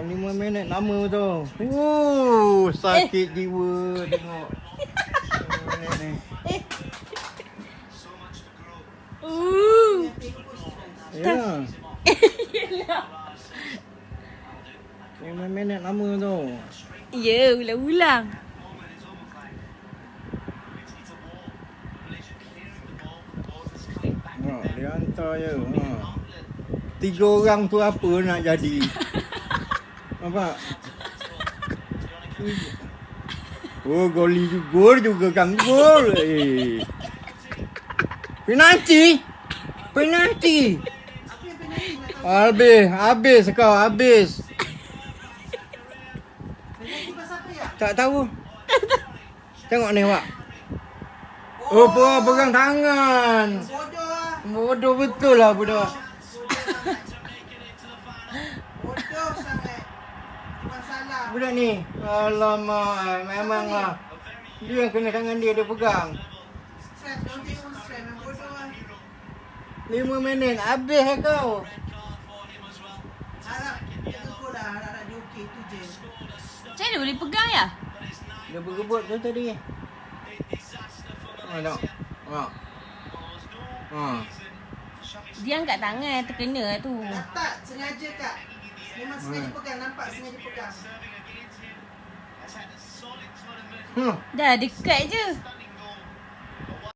5 minit lama tu. Sakit jiwa tengok. 5 minit ni. Ya. Yelah. 5 minit lama tu. Ya, ulang-ulang. Dia hantar je. 3 orang tu apa nak jadi? Nampak? Gol juga kan gol. Penalti. Habis kau habis. Tak tahu. Tengok ni, Pak. Pegang tangan. Bodoh betul lah bodoh. Bodoh sangat. Bukan salah. Budak ni. Alamak, memanglah. Dia yang kena tangan dia pegang. Stress, don't tengok stress. Memang bodoh lah. 5 minit habis lah kau. Harap tegur lah. Harap dia okey. Tu je. Macam mana boleh pegang ya? Dia berebut tu tadi. Tengok. Dia angkat tangan, terkena lah tu. Tak, sengaja Kak. Memang sengaja pegang. Nampak sengaja pegang. Dah dekat je.